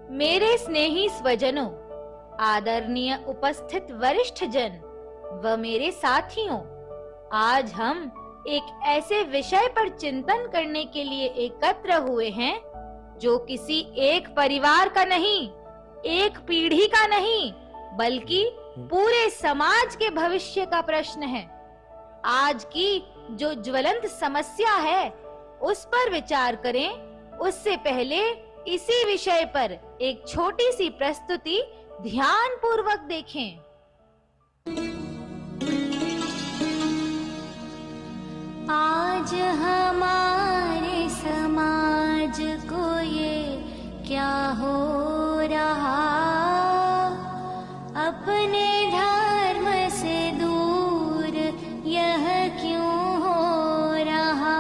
मेरे स्नेही स्वजनों, आदरणीय उपस्थित वरिष्ठ जन व मेरे साथियों, आज हम एक ऐसे विषय पर चिंतन करने के लिए एकत्र हुए हैं जो किसी एक परिवार का नहीं, एक पीढ़ी का नहीं, बल्कि पूरे समाज के भविष्य का प्रश्न है। आज की जो ज्वलंत समस्या है, उस पर विचार करें। उससे पहले इसी विषय पर एक छोटी सी प्रस्तुति ध्यान पूर्वक देखें। आज हमारे समाज को ये क्या हो रहा, अपने धर्म से दूर यह क्यों हो रहा।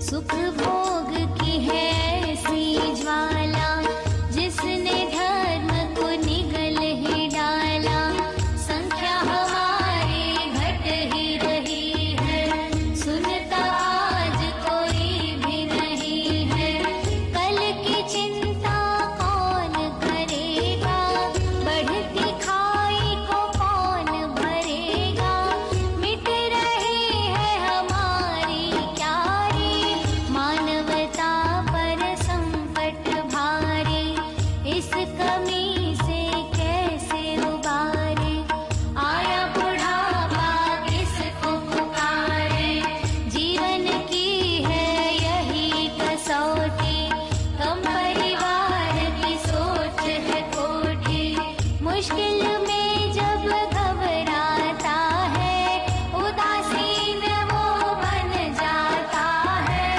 सुख भोग की है ऐसी ज्वाला, जिसने धर्म को निगल ही डाला। संख्या हमारी घट ही रही है, सुनता आज कोई भी नहीं है। कल की चिंता कौन करेगा, बढ़ती खाई को कौन भरेगा। मिट रही है हमारी क्यारी, मानवता पर संकट भारी। इस कमी से कैसे उबारे, आया बुढ़ापा किसको पुकारे। जीवन की है यही कसौटी, कम परिवार की सोच है खोटी। मुश्किल में जब घबराता है, उदासीन वो बन जाता है।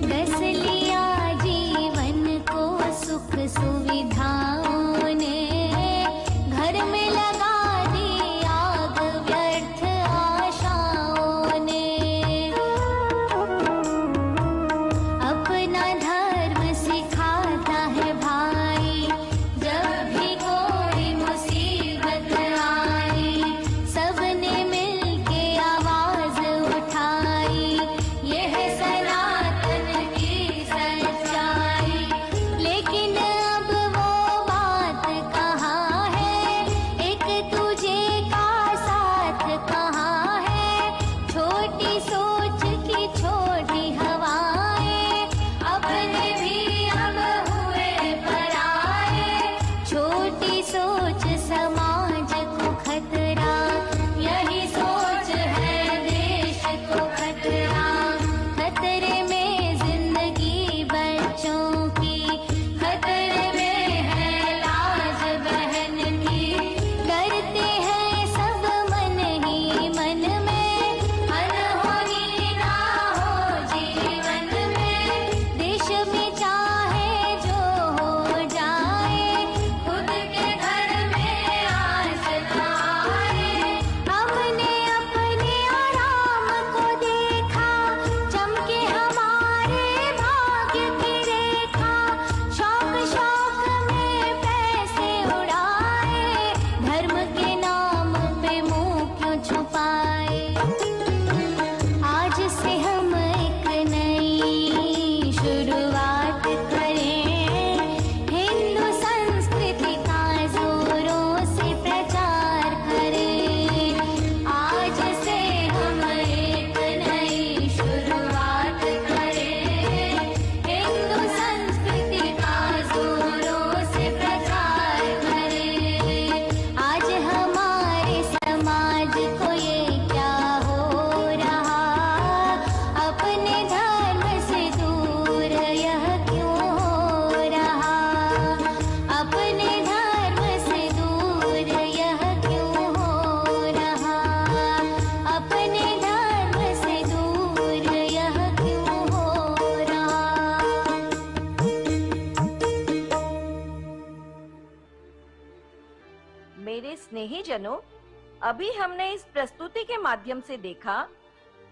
दस लिया जीवन को सुख सुविधाओं ने, घर में लगा दी आग व्यर्थ आशाओं ने। अपना धर्म सिखाता है भाई, जब भी कोई मुसीबत आई। सबने मिलके आवाज उठाई, यह सनातन की सच्चाई। लेकिन अब वो बात कहाँ है, एक तुझे का साथ कहाँ है। छोटी सोच की छोटी हवाएं, अपने भी अब हुए पराए। छोटी सोच समाज को खतरा, यही सोच है देश को खतरा। खतरे में जिंदगी बच्चों की, खतरे में है लाज बहन की। डरते हैं सब मन ही मन में, अनहोनी ना हो जीवन में। देश में चाहे जो हो जाए, खुद के घर में आस ना आए। हमने अपने आराम को देखा, चमके हमारे भाग्य की रेखा। शौक शौक में पैसे उड़ाए, धर्म के नाम पे मुंह क्यों छुपाए। आज से हम एक नई शुरुआत करें, हिंदू संस्कृति का जोरों से प्रचार करें। आज से हम एक नई शुरुआत करें, हिंदू संस्कृति का जोरों से प्रचार करें। आज हमारे समाज को ये क्या हो रहा, अपने धर्म से दूर यह क्यों हो रहा। अपने धर्म से दूर यह क्यों हो रहा। अपने धर्म से दूर यह क्यों हो रहा। मेरे स्नेही जनों, अभी हमने इस प्रस्तुति के माध्यम से देखा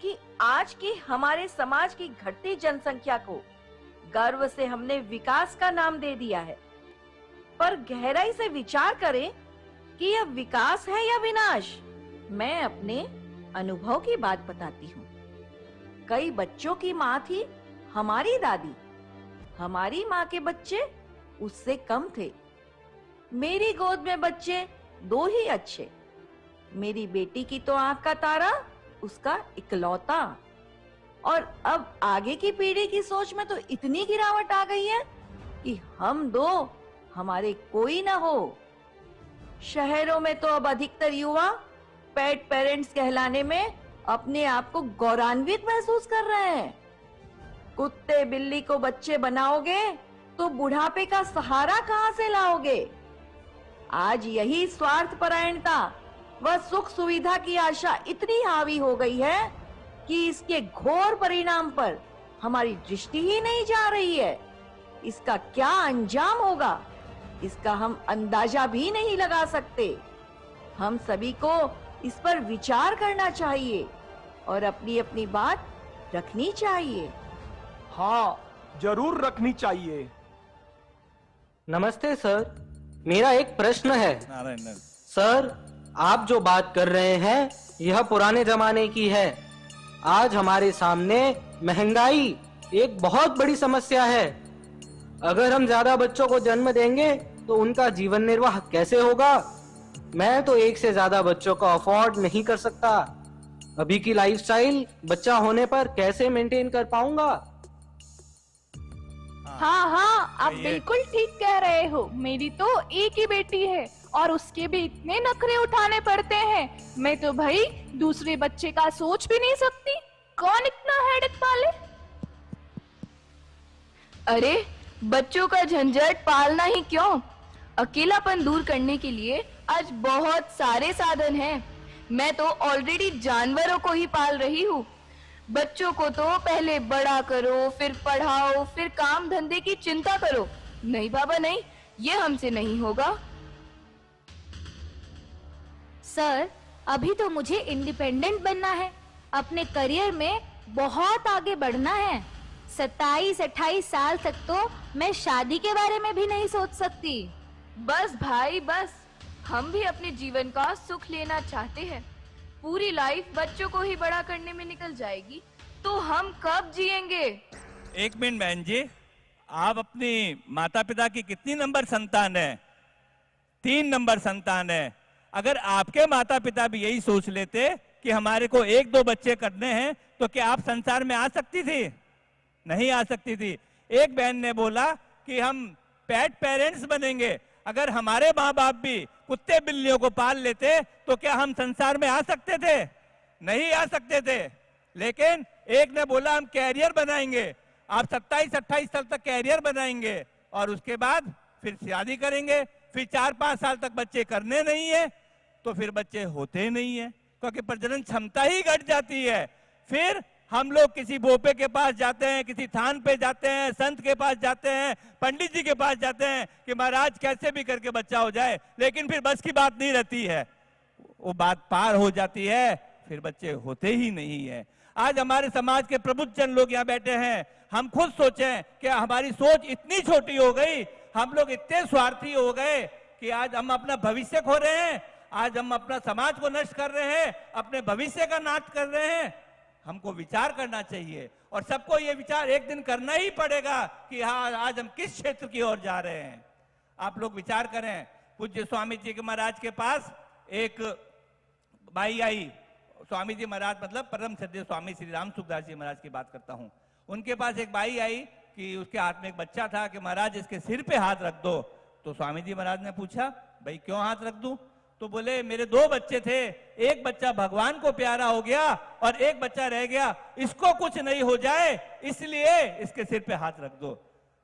कि आज की हमारे समाज की घटती जनसंख्या को गर्व से हमने विकास का नाम दे दिया है। पर गहराई से विचार करें कि यह विकास है या विनाश। मैं अपने अनुभव की बात बताती हूँ। कई बच्चों की माँ थी हमारी दादी। हमारी माँ के बच्चे उससे कम थे। मेरी गोद में बच्चे 2 ही अच्छे। मेरी बेटी की तो आंख का तारा, उसका इकलौता। और अब आगे की पीढ़ी की सोच में तो इतनी गिरावट आ गई है कि हम 2 हमारे कोई ना हो। शहरों में तो अब अधिकतर युवा पेट पेरेंट्स कहलाने में अपने आप को गौरवान्वित महसूस कर रहे हैं। कुत्ते बिल्ली को बच्चे बनाओगे तो बुढ़ापे का सहारा कहां से लाओगे। आज यही स्वार्थपरायणता व सुख सुविधा की आशा इतनी हावी हो गई है कि इसके घोर परिणाम पर हमारी दृष्टि ही नहीं जा रही है। इसका क्या अंजाम होगा, इसका हम अंदाजा भी नहीं लगा सकते। हम सभी को इस पर विचार करना चाहिए और अपनी अपनी बात रखनी चाहिए। हाँ, जरूर रखनी चाहिए। नमस्ते सर, मेरा एक प्रश्न है। नारायण सर, आप जो बात कर रहे हैं यह पुराने जमाने की है। आज हमारे सामने महंगाई एक बहुत बड़ी समस्या है। अगर हम ज्यादा बच्चों को जन्म देंगे तो उनका जीवन निर्वाह कैसे होगा। मैं तो 1 से ज्यादा बच्चों को अफोर्ड नहीं कर सकता। अभी की लाइफस्टाइल बच्चा होने पर कैसे मेंटेन कर पाऊंगा। हाँ, आप बिल्कुल ठीक कह रहे हो। मेरी तो एक ही बेटी है और उसके भी इतने नखरे उठाने पड़ते हैं। मैं तो भाई दूसरे बच्चे का सोच भी नहीं सकती। कौन इतना हेडेक पाले। अरे बच्चों का झंझट पालना ही क्यों, अकेलापन दूर करने के लिए आज बहुत सारे साधन हैं। मैं तो ऑलरेडी जानवरों को ही पाल रही हूँ। बच्चों को तो पहले बड़ा करो, फिर पढ़ाओ, फिर काम धंधे की चिंता करो। नहीं बाबा नहीं, ये हमसे नहीं होगा। सर, अभी तो मुझे इंडिपेंडेंट बनना है, अपने करियर में बहुत आगे बढ़ना है। 27-28 साल तक तो मैं शादी के बारे में भी नहीं सोच सकती। बस भाई बस, हम भी अपने जीवन का सुख लेना चाहते हैं। पूरी लाइफ बच्चों को ही बड़ा करने में निकल जाएगी तो हम कब जिएंगे। 1 मिनट बहन जी, आप अपनी माता पिता की कितनी नंबर संतान है? 3 नंबर संतान है। अगर आपके माता पिता भी यही सोच लेते कि हमारे को 1-2 बच्चे करने हैं तो क्या आप संसार में आ सकती थी? नहीं आ सकती थी। एक बहन ने बोला कि हम पेट पेरेंट्स बनेंगे। अगर हमारे माँ बाप भी कुत्ते बिल्लियों को पाल लेते तो क्या हम संसार में आ सकते थे? नहीं आ सकते थे। लेकिन एक ने बोला हम कैरियर बनाएंगे। आप 27-28 साल तक कैरियर बनाएंगे और उसके बाद फिर शादी करेंगे। फिर 4-5 साल तक बच्चे करने नहीं है तो फिर बच्चे होते नहीं है, क्योंकि प्रजनन क्षमता ही घट जाती है। फिर हम लोग किसी बोपे के पास जाते हैं, किसी थान पे जाते हैं, संत के पास जाते हैं, पंडित जी के पास जाते हैं कि महाराज कैसे भी करके बच्चा हो जाए। लेकिन फिर बस की बात नहीं रहती है, वो बात पार हो जाती है, फिर बच्चे होते ही नहीं है। आज हमारे समाज के प्रबुद्ध जन लोग यहाँ बैठे हैं। हम खुद सोचें कि हमारी सोच इतनी छोटी हो गई, हम लोग इतने स्वार्थी हो गए कि आज हम अपना भविष्य खो रहे हैं। आज हम अपना समाज को नष्ट कर रहे हैं, अपने भविष्य का नाश कर रहे हैं। हमको विचार करना चाहिए और सबको ये विचार एक दिन करना ही पड़ेगा कि हाँ, आज हम किस क्षेत्र की ओर जा रहे हैं। आप लोग विचार करें। पूज्य स्वामी जी के महाराज के पास एक बाई आई। स्वामी जी महाराज मतलब परम श्रद्धेय स्वामी श्री राम सुखदास जी महाराज की बात करता हूँ। उनके पास एक बाई आई कि उसके हाथ में एक बच्चा था कि महाराज इसके सिर पे हाथ रख दो। तो स्वामी जी महाराज ने पूछा, भाई क्यों हाथ रख दूं? तो बोले मेरे 2 बच्चे थे, एक बच्चा भगवान को प्यारा हो गया और एक बच्चा रह गया, इसको कुछ नहीं हो जाए इसलिए इसके सिर पे हाथ रख दो।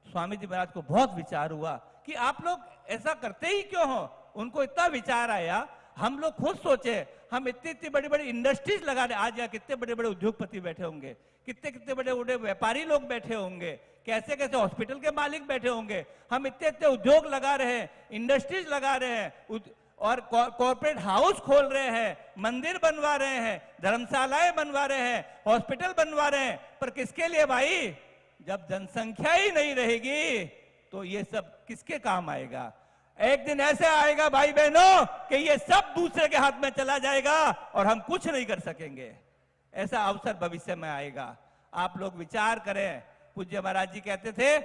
स्वामी जी महाराज को बहुत विचार हुआ कि आप लोग ऐसा करते ही क्यों हो। उनको इतना विचार आया, हम लोग खुद सोचे, हम इतनी बड़ी बड़ी इंडस्ट्रीज लगा रहे। आज यहाँ कितने बड़े बड़े उद्योगपति बैठे होंगे, कितने बड़े बड़े व्यापारी लोग बैठे होंगे, कैसे कैसे हॉस्पिटल के मालिक बैठे होंगे। हम इतने उद्योग लगा रहे हैं, इंडस्ट्रीज लगा रहे हैं और कॉर्पोरेट हाउस खोल रहे हैं, मंदिर बनवा रहे हैं, धर्मशालाएं बनवा रहे हैं, हॉस्पिटल बनवा रहे हैं। पर किसके लिए भाई? जब जनसंख्या ही नहीं रहेगी तो ये सब किसके काम आएगा? एक दिन ऐसे आएगा भाई बहनों कि ये सब दूसरे के हाथ में चला जाएगा और हम कुछ नहीं कर सकेंगे। ऐसा अवसर भविष्य में आएगा। आप लोग विचार करें। पूज्य महाराज जी कहते थे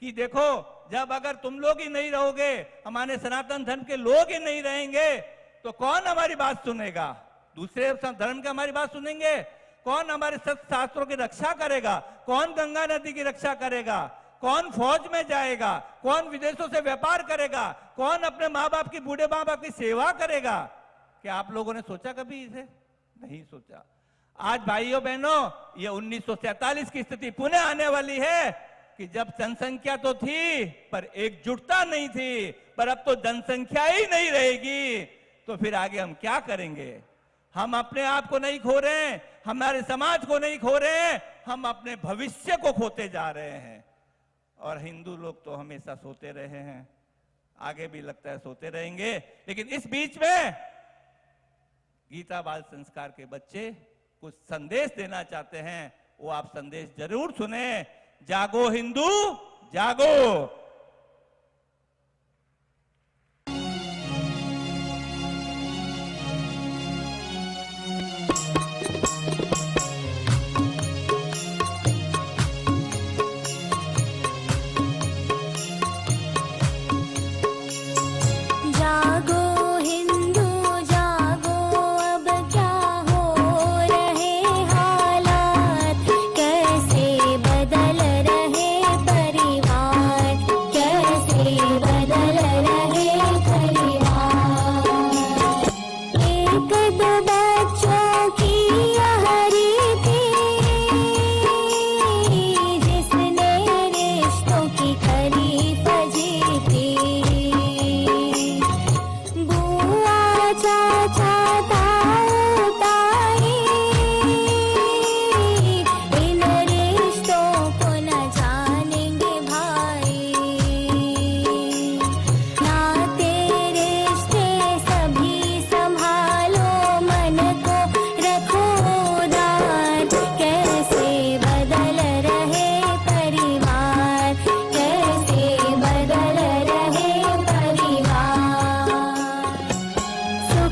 कि देखो, जब अगर तुम लोग ही नहीं रहोगे, हमारे सनातन धर्म के लोग ही नहीं रहेंगे, तो कौन हमारी बात सुनेगा? दूसरे धर्म के हमारी बात सुनेंगे? कौन हमारे सत्य शास्त्रों की रक्षा करेगा? कौन गंगा नदी की रक्षा करेगा? कौन फौज में जाएगा? कौन विदेशों से व्यापार करेगा? कौन अपने माँ बाप की, बूढ़े माँ बाप की सेवा करेगा? क्या आप लोगों ने सोचा कभी इसे? नहीं सोचा। आज भाइयों बहनों, ये 1947 की स्थिति पुनः आने वाली है कि जब जनसंख्या तो थी पर एकजुटता नहीं थी, पर अब तो जनसंख्या ही नहीं रहेगी, तो फिर आगे हम क्या करेंगे? हम अपने आप को नहीं खो रहे हैं, हमारे समाज को नहीं खो रहे हैं, हम अपने भविष्य को खोते जा रहे हैं। और हिंदू लोग तो हमेशा सोते रहे हैं, आगे भी लगता है सोते रहेंगे। लेकिन इस बीच में गीता बाल संस्कार के बच्चे कुछ संदेश देना चाहते हैं, वो आप संदेश जरूर सुने। जागो हिंदू जागो।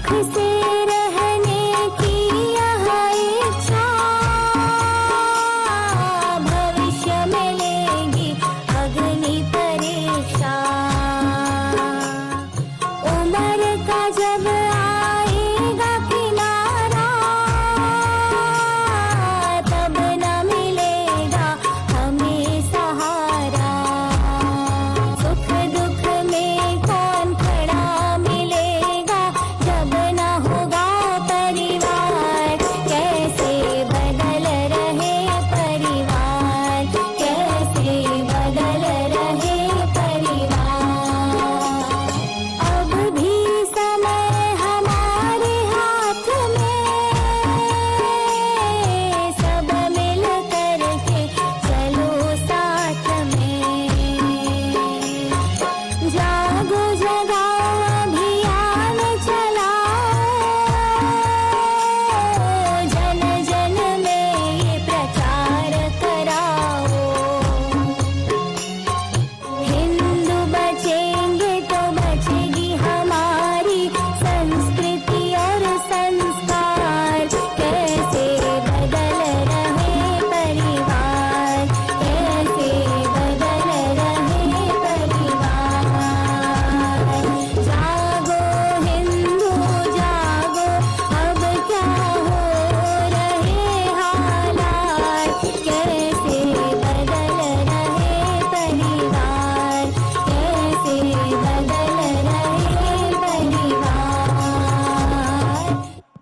खुशी